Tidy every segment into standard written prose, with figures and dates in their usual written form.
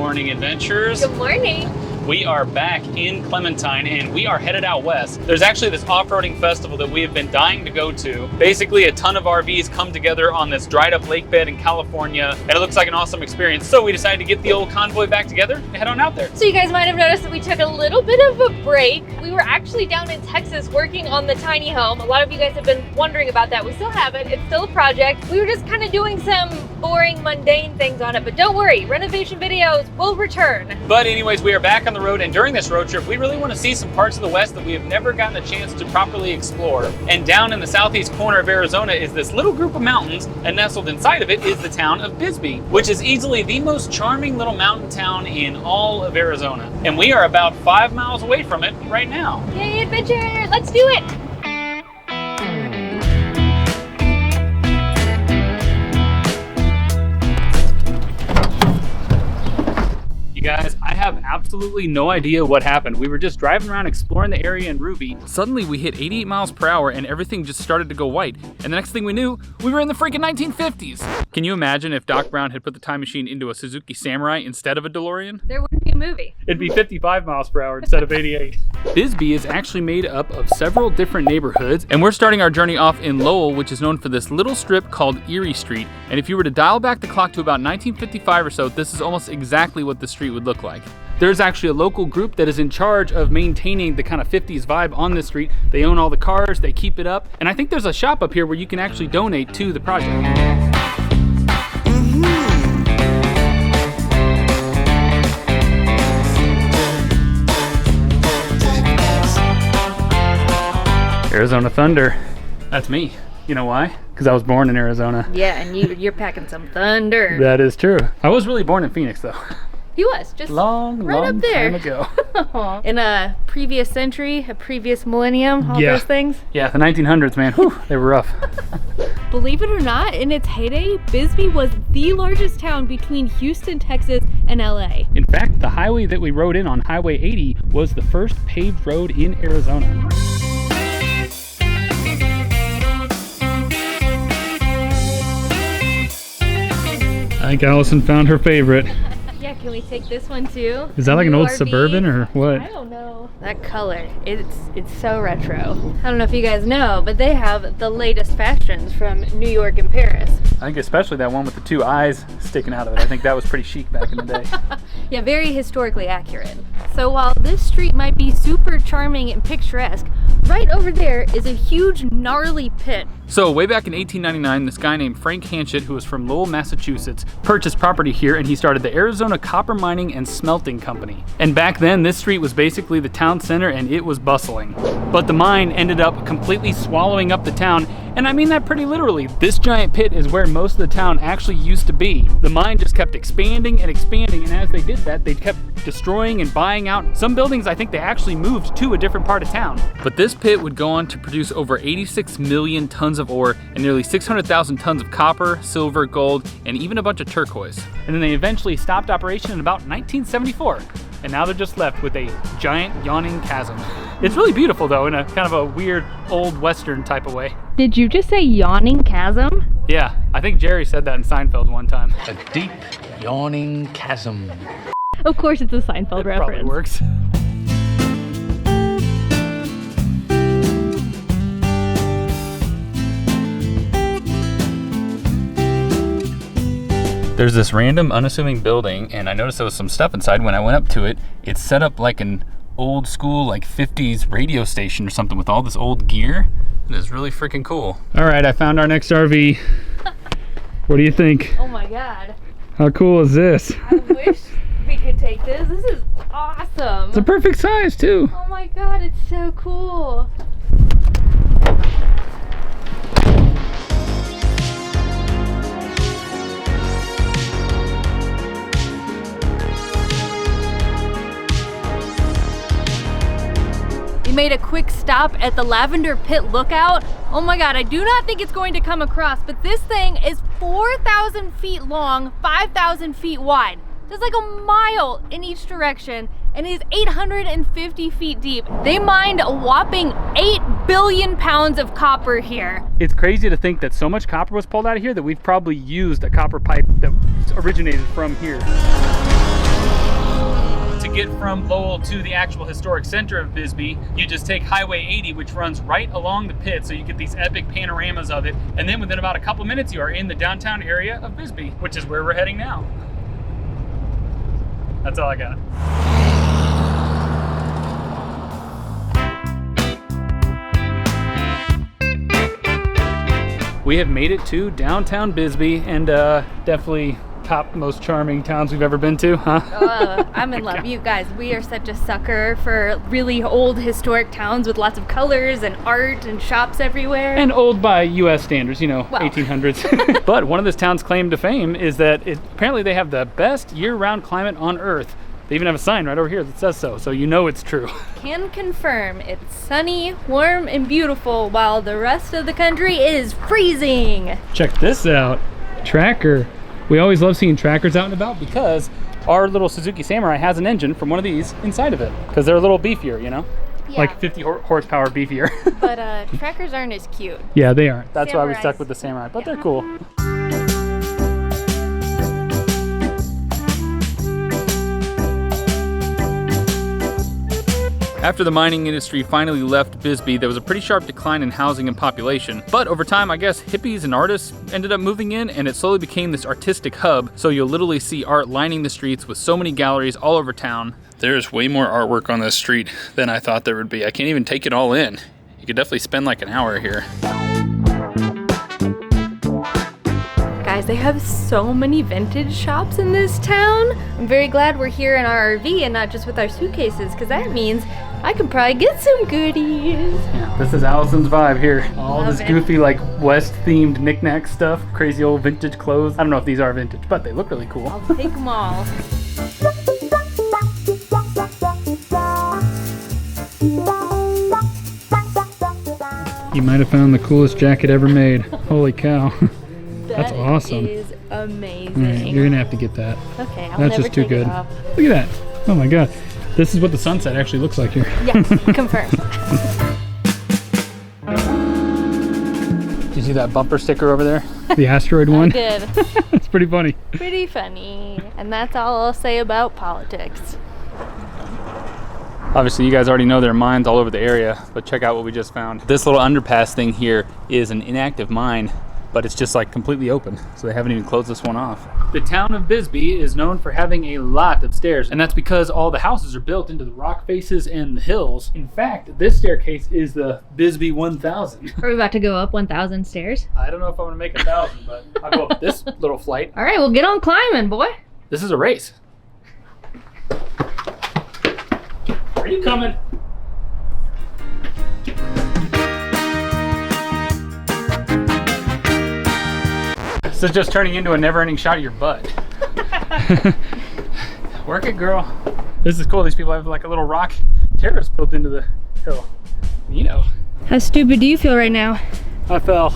morning, adventurers. Good morning. We are back in Clementine and we are headed out west. There's actually this off-roading festival that we have been dying to go to. Basically, a ton of RVs come together on this dried up lake bed in California, and it looks like an awesome experience. So we decided to get the old convoy back together and head on out there. So you guys might have noticed that we took a little bit of a break. We were actually down in Texas working on the tiny home. A lot of you guys have been wondering about that. We still have it. It's still a project. We were just kind of doing some boring, mundane things on it, but don't worry, renovation videos will return. But anyways, we are back on the road, and during this road trip, we really want to see some parts of the West that we have never gotten a chance to properly explore. And down in the southeast corner of Arizona is this little group of mountains, and nestled inside of it is the town of Bisbee, which is easily the most charming little mountain town in all of Arizona. And we are about 5 miles away from it right now. Yay, adventure! Let's do it! Guys, I have absolutely no idea what happened. We were just driving around exploring the area in Ruby. Suddenly we hit 88 miles per hour and everything just started to go white. And the next thing we knew, we were in the freaking 1950s. Can you imagine if Doc Brown had put the time machine into a Suzuki Samurai instead of a DeLorean? There wouldn't be a movie. It'd be 55 miles per hour instead of 88. Bisbee is actually made up of several different neighborhoods, and we're starting our journey off in Lowell, which is known for this little strip called Erie Street. And if you were to dial back the clock to about 1955 or so, this is almost exactly what the street would look like. There's actually a local group that is in charge of maintaining the kind of 50s vibe on this street. They own all the cars, they keep it up, and I think there's a shop up here where you can actually donate to the project. Arizona Thunder. That's me. You know why? Because I was born in Arizona. Yeah, and you're packing some thunder. That is true. I was really born in Phoenix, though. He was, just long up there. Time ago. In a previous century, a previous millennium, all those things. Yeah, the 1900s, man. Whew, they were rough. Believe it or not, in its heyday, Bisbee was the largest town between Houston, Texas, and LA. In fact, the highway that we rode in on Highway 80 was the first paved road in Arizona. I think Allison found her favorite. Yeah, can we take this one too? Is that like an old RV? Suburban or what? I don't know. That color, it's so retro. I don't know if you guys know, but they have the latest fashions from New York and Paris. I think especially that one with the two eyes sticking out of it. I think that was pretty chic back in the day. Yeah, very historically accurate. So while this street might be super charming and picturesque, right over there is a huge gnarly pit. So way back in 1899, this guy named Frank Hanchett, who was from Lowell, Massachusetts, purchased property here, and he started the Arizona Copper Mining and Smelting Company. And back then, this street was basically the town center, and it was bustling. But the mine ended up completely swallowing up the town, and I mean that pretty literally. This giant pit is where most of the town actually used to be. The mine just kept expanding and expanding, and as they did that, they kept destroying and buying out some buildings. I think they actually moved to a different part of town. But this pit would go on to produce over 86 million tons of ore and nearly 600,000 tons of copper, silver, gold, and even a bunch of turquoise. And then they eventually stopped operation in about 1974. And now they're just left with a giant yawning chasm. It's really beautiful though, in a kind of a weird old Western type of way. Did you just say yawning chasm? Yeah, I think Jerry said that in Seinfeld one time. A deep yawning chasm. Of course it's a Seinfeld reference. Probably works. There's this random unassuming building, and I noticed there was some stuff inside. When I went up to it, it's set up like an old school, like 50s radio station or something with all this old gear. It is really freaking cool. All right, I found our next RV. What do you think? Oh my God. How cool is this? I wish we could take this. This is awesome. It's a perfect size too. Oh my God, it's so cool. We made a quick stop at the Lavender Pit lookout. Oh my God, I do not think it's going to come across, but this thing is 4,000 feet long, 5,000 feet wide. There's like a mile in each direction, and it is 850 feet deep. They mined a whopping 8 billion pounds of copper here. It's crazy to think that so much copper was pulled out of here that we've probably used a copper pipe that originated from here. get from Lowell to the actual historic center of Bisbee, you just take Highway 80, which runs right along the pit, so you get these epic panoramas of it, and then within about a couple minutes you are in the downtown area of Bisbee, which is where we're heading now. That's all I got. We have made it to downtown Bisbee, and definitely top most charming towns we've ever been to, huh? I'm in love. You guys, we are such a sucker for really old historic towns with lots of colors and art and shops everywhere. And old by US standards, you know, Well. 1800s. But one of this town's claim to fame is that apparently they have the best year-round climate on Earth. They even have a sign right over here that says so you know it's true. Can confirm it's sunny, warm, and beautiful while the rest of the country is freezing. Check this out. Tracker. We always love seeing trackers out and about because our little Suzuki Samurai has an engine from one of these inside of it because they're a little beefier, you know? Yeah. Like 50 horsepower beefier. But trackers aren't as cute. Yeah, they aren't. That's why we Samurais. stuck with the Samurai, but Yeah. they're cool. After the mining industry finally left Bisbee, there was a pretty sharp decline in housing and population. But over time, I guess hippies and artists ended up moving in, and it slowly became this artistic hub. So you'll literally see art lining the streets with so many galleries all over town. There's way more artwork on this street than I thought there would be. I can't even take it all in. You could definitely spend like an hour here. Guys, they have so many vintage shops in this town. I'm very glad we're here in our RV and not just with our suitcases, because that means I can probably get some goodies. Yeah, this is Allison's vibe here. All Love this it. goofy, like, West-themed knick-knack stuff, crazy old vintage clothes. I don't know if these are vintage, but they look really cool. I'll take them all. You might have found the coolest jacket ever made. Holy cow. That's That awesome. is All right, amazing. you're gonna have to get that. Okay, I'll That's never just too take good. it off. Look at that. Oh my god. This is what the sunset actually looks like here. Yes, confirmed. Did you see that bumper sticker over there? The asteroid one? Good. It's pretty funny. Pretty funny. And that's all I'll say about politics. Obviously, you guys already know there are mines all over the area, but check out what we just found. This little underpass thing here is an inactive mine, but it's just like completely open, so they haven't even closed this one off. The town of Bisbee is known for having a lot of stairs, and that's because all the houses are built into the rock faces and the hills. In fact, this staircase is the Bisbee 1000. Are we about to go up 1,000 stairs? I don't know if I'm gonna make 1,000, but I'll go up this little flight. All right, well, get on climbing, boy. This is a race. Are you coming? This is just turning into a never-ending shot of your butt. Work it, girl. This is cool. These people have like a little rock terrace built into the hill. You know. How stupid do you feel right now? I fell.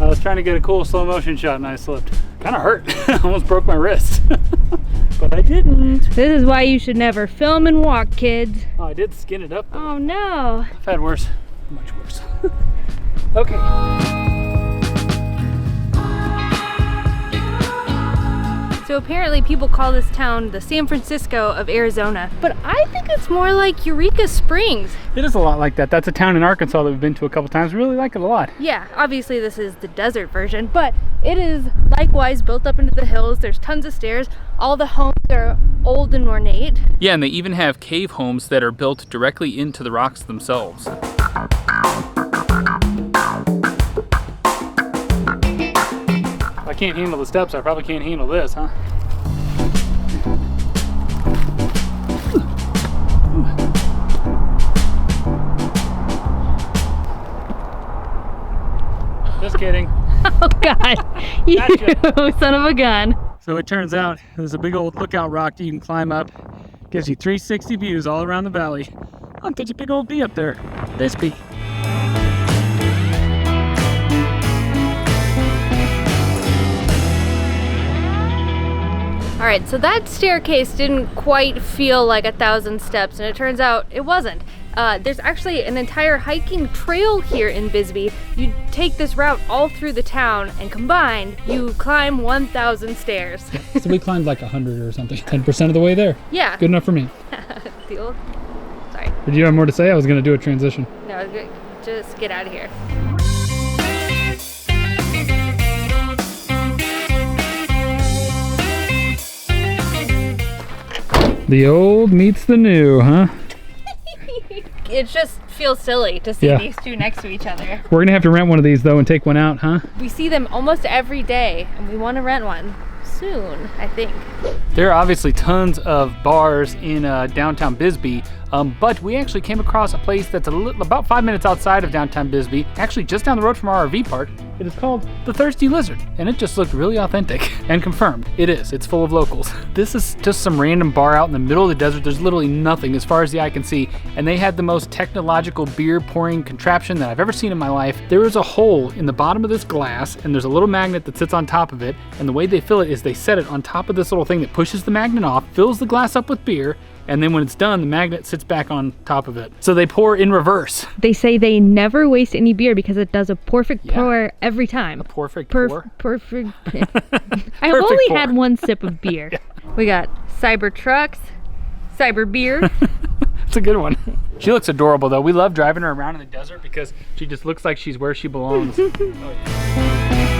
I was trying to get a cool slow motion shot and I slipped. Kind of hurt. I almost broke my wrist. But I didn't. This is why you should never film and walk, kids. Oh, I did skin it up though. Oh no. I've had worse. Much worse. Okay. So apparently people call this town the San Francisco of Arizona, but I think it's more like Eureka Springs. It is a lot like that. That's a town in Arkansas that we've been to a couple times. We really like it a lot. Yeah, obviously this is the desert version, but it is likewise built up into the hills. There's tons of stairs. All the homes are old and ornate. Yeah, and they even have cave homes that are built directly into the rocks themselves. If I can't handle the steps, I probably can't handle this, huh? Just kidding. Oh God, you Gotcha. son of a gun. So it turns out there's a big old lookout rock that you can climb up. Gives you 360 views all around the valley. Oh, there's a big old bee up there. Bisbee. All right, so that staircase didn't quite feel like 1,000 steps, and it turns out it wasn't. There's actually an entire hiking trail here in Bisbee. You take this route all through the town, and combined, you climb 1,000 stairs. So we climbed like 100 or something. 10% of the way there. Yeah. Good enough for me. Sorry. Did you have more to say? I was going to do a transition. No, just get out of here. The old meets the new, huh? It just feels silly to see these two next to each other. We're going to have to rent one of these though and take one out, huh? We see them almost every day, and we want to rent one soon, I think. There are obviously tons of bars in downtown Bisbee, but we actually came across a place that's about 5 minutes outside of downtown Bisbee, actually just down the road from our RV park. It is called the Thirsty Lizard, and it just looked really authentic and confirmed. It is. It's full of locals. This is just some random bar out in the middle of the desert. There's literally nothing as far as the eye can see, and they had the most technological beer pouring contraption that I've ever seen in my life. There is a hole in the bottom of this glass, and there's a little magnet that sits on top of it, and the way they fill it is they set it on top of this little thing that pushes the magnet off, fills the glass up with beer, and then when it's done, the magnet sits back on top of it. So they pour in reverse. They say they never waste any beer because it does a perfect pour every time. A perfect pour? Perfect. I've only had one sip of beer. Yeah. We got cyber trucks, cyber beer. It's a good one. She looks adorable though. We love driving her around in the desert because she just looks like she's where she belongs. Oh, yeah.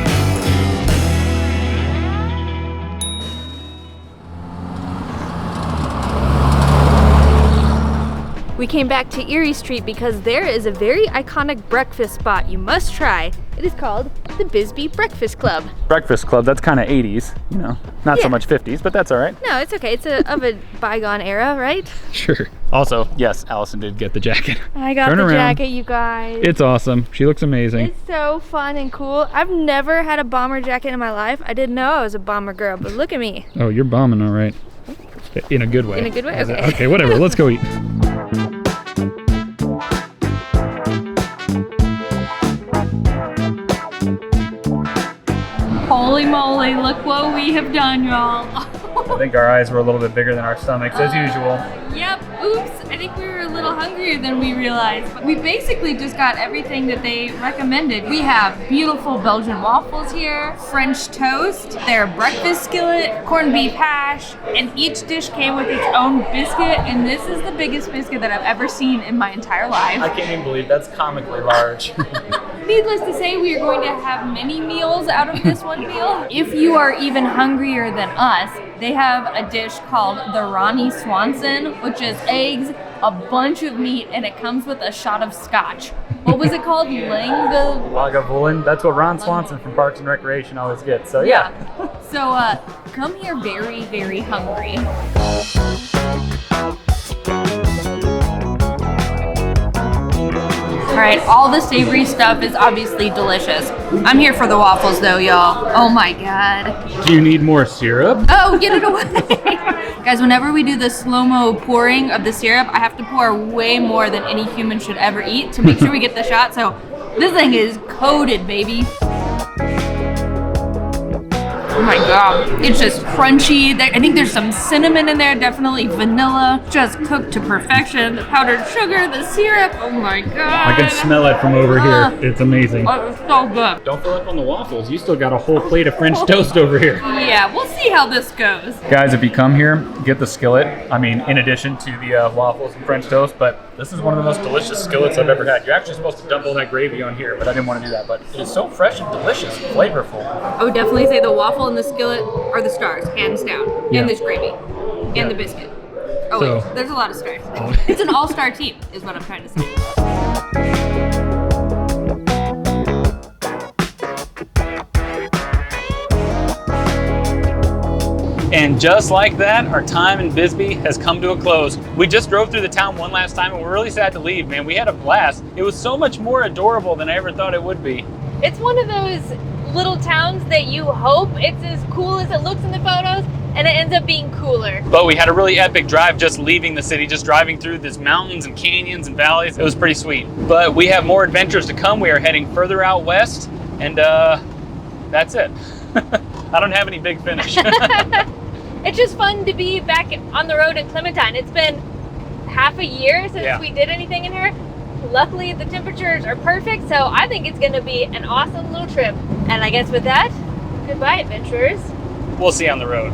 We came back to Erie Street because there is a very iconic breakfast spot you must try. It is called the Bisbee Breakfast Club. Breakfast Club, that's kind of 80s, you know, not so much 50s, but that's all right. No, it's okay. It's of a bygone era, right? Sure. Also, yes, Allison did get the jacket. I got the jacket, you guys. It's awesome. She looks amazing. It's so fun and cool. I've never had a bomber jacket in my life. I didn't know I was a bomber girl, but look at me. Oh, you're bombing all right. In a good way. In a good way? Okay. Okay, whatever. Let's go eat. Holy moly, look what we have done, y'all. I think our eyes were a little bit bigger than our stomachs, as usual. Yep, oops. I think we were a little hungrier than we realized. But we basically just got everything that they recommended. We have beautiful Belgian waffles here, French toast, their breakfast skillet, corned beef hash, and each dish came with its own biscuit, and this is the biggest biscuit that I've ever seen in my entire life. I can't even believe that's comically large. Needless to say, we are going to have many meals out of this one meal. If you are even hungrier than us, they have a dish called the Ronnie Swanson, which is eggs, a bunch of meat, and it comes with a shot of scotch. What was it called? Lagavulin. That's what Ron Swanson from Parks and Recreation always gets. So yeah. So come here very, very hungry. All right, all the savory stuff is obviously delicious. I'm here for the waffles though, y'all. Oh my God. Do you need more syrup? Oh, get it away. Guys, whenever we do the slow-mo pouring of the syrup, I have to pour way more than any human should ever eat to make sure we get the shot. So this thing is coated, baby. Oh my God, it's just crunchy. I think there's some cinnamon in there, definitely vanilla, just cooked to perfection. The powdered sugar, the syrup, oh my God. I can smell it from over here. It's amazing. Oh, it's so good. Don't fill up on the waffles. You still got a whole plate of French toast over here. Yeah, we'll see how this goes. Guys, if you come here, get the skillet. I mean, in addition to the waffles and French toast, but this is one of the most delicious skillets I've ever had. You're actually supposed to dump all that gravy on here, but I didn't want to do that. But it is so fresh and delicious, flavorful. I would definitely say the waffle and the skillet are the stars, hands down. Yeah. And this gravy. And the biscuit. Oh wait, there's a lot of stars. It's an all-star team, is what I'm trying to say. And just like that, our time in Bisbee has come to a close. We just drove through the town one last time and we're really sad to leave, man. We had a blast. It was so much more adorable than I ever thought it would be. It's one of those little towns that you hope it's as cool as it looks in the photos, and it ends up being cooler. But we had a really epic drive just leaving the city, just driving through these mountains and canyons and valleys. It was pretty sweet. But we have more adventures to come. We are heading further out west, and that's it. I don't have any big finish. It's just fun to be back on the road in Clementine. It's been half a year since Yeah. we did anything in her. Luckily, the temperatures are perfect, so I think it's gonna be an awesome little trip. And I guess with that, goodbye, adventurers. We'll see you on the road.